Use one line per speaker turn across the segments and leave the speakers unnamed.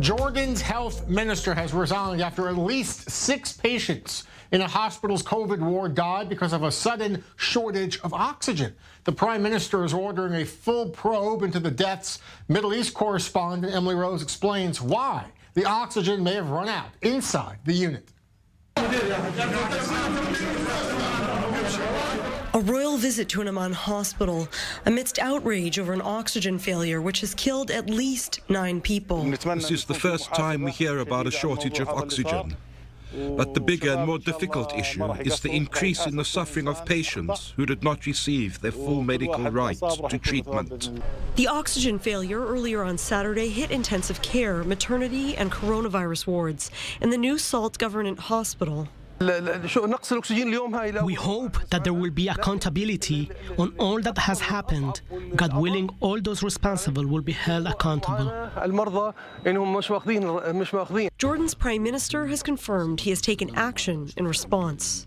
Jordan's health minister has resigned after at least 6 patients in a hospital's COVID ward died because of a sudden shortage of oxygen. The prime minister is ordering a full probe into the deaths. Middle East correspondent Emily Rose explains why the oxygen may have run out inside the unit.
A royal visit to an Amman hospital amidst outrage over an oxygen failure which has killed at least 9 people.
This is the first time we hear about a shortage of oxygen. But the bigger and more difficult issue is the increase in the suffering of patients who did not receive their full medical rights to treatment.
The oxygen failure earlier on Saturday hit intensive care, maternity and coronavirus wards in the new Salt Government Hospital.
We hope that there will be accountability on all that has happened. God willing, all those responsible will be held accountable.
Jordan's prime minister has confirmed he has taken action in response.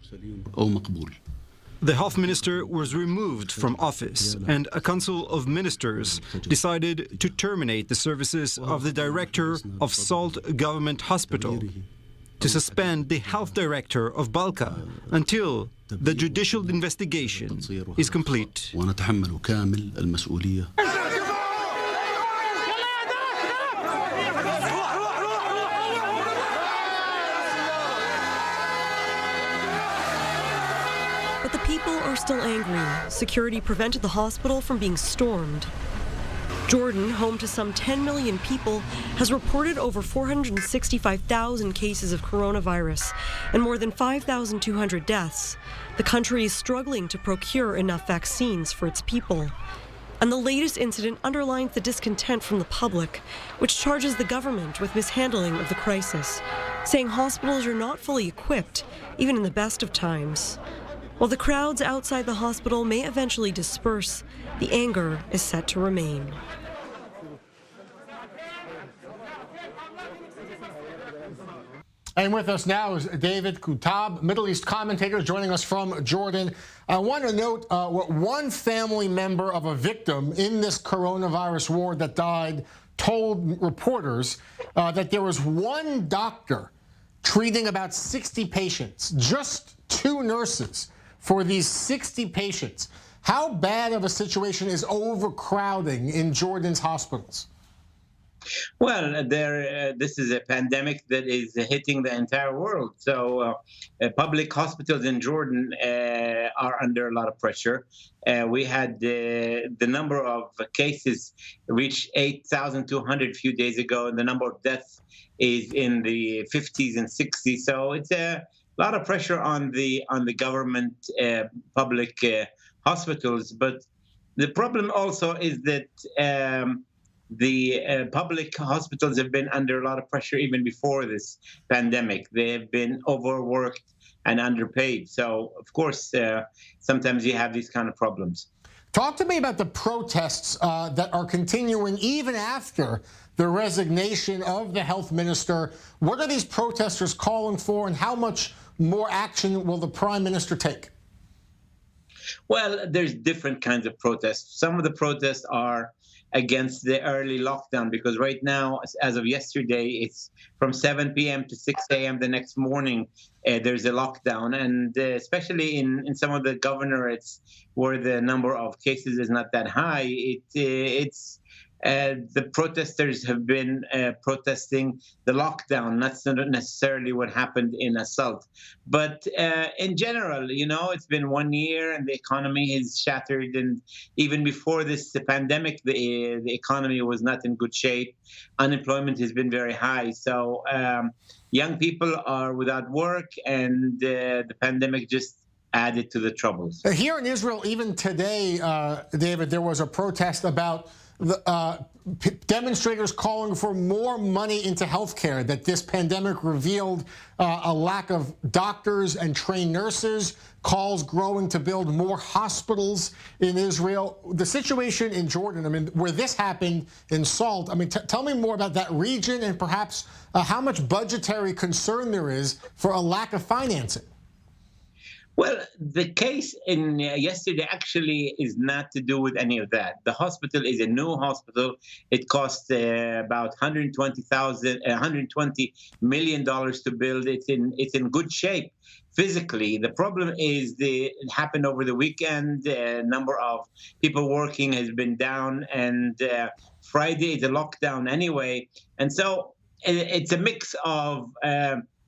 The health minister was removed from office, and a council of ministers decided to terminate the services of the director of Salt Government Hospital, to suspend the health director of Balka until the judicial investigation is complete.
But the people are still angry. Security prevented the hospital from being stormed. Jordan, home to some 10 million people, has reported over 465,000 cases of coronavirus and more than 5,200 deaths. The country is struggling to procure enough vaccines for its people. And the latest incident underlines the discontent from the public, which charges the government with mishandling of the crisis, saying hospitals are not fully equipped, even in the best of times. While the crowds outside the hospital may eventually disperse, the anger is set to remain.
And with us now is David KUTTAB, Middle East commentator, joining us from Jordan. I want to note what one family member of a victim in this coronavirus ward that died told reporters that there was one doctor treating about 60 patients, just 2 nurses for these 60 patients. How bad of a situation is overcrowding in Jordan's hospitals?
Well, this is a pandemic that is hitting the entire world. So public hospitals in Jordan are under a lot of pressure. We had the number of cases reach 8,200 a few days ago, and the number of deaths is in the 50s and 60s. So it's a lot of pressure on the government public hospitals. But the problem also is that the public hospitals have been under a lot of pressure even before this pandemic. They have been overworked and underpaid. So, of course, sometimes you have these kind of problems.
Talk to me about the protests that are continuing even after the resignation of the health minister. What are these protesters calling for, and how much more action will the prime minister take?
Well, there's different kinds of protests. Some of the protests are against the early lockdown, because right now, as of yesterday, it's from 7 p.m. to 6 a.m. the next morning, there's a lockdown. And especially in some of the governorates where the number of cases is not that high, the protesters have been protesting the lockdown, not necessarily what happened in Assault. But in general, you know, it's been 1 year and the economy is shattered. And even before this pandemic, the economy was not in good shape. Unemployment has been very high. So young people are without work, and the pandemic just added to the troubles.
Here in Israel, even today, David, there was a protest about the demonstrators calling for more money into healthcare, that this pandemic revealed a lack of doctors and trained nurses, calls growing to build more hospitals in Israel. The situation in Jordan, I mean, where this happened in Salt, I mean, tell me more about that region, and perhaps how much budgetary concern there is for a lack of financing.
Well, the case in yesterday actually is not to do with any of that. The hospital is a new hospital. It cost about $120 million to build. It's in good shape physically. The problem is it happened over the weekend. A number of people working has been down, and Friday is a lockdown anyway. And so it's a mix of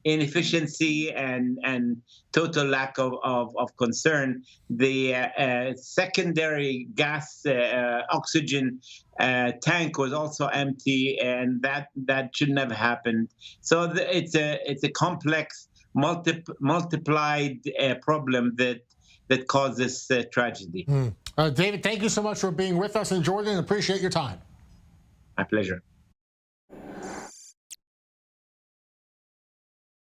inefficiency and total lack of concern. The secondary gas oxygen tank was also empty, and that shouldn't have happened. So it's a complex, multiplied problem that causes tragedy.
David, thank you so much for being with us in Jordan. Appreciate your time.
My pleasure.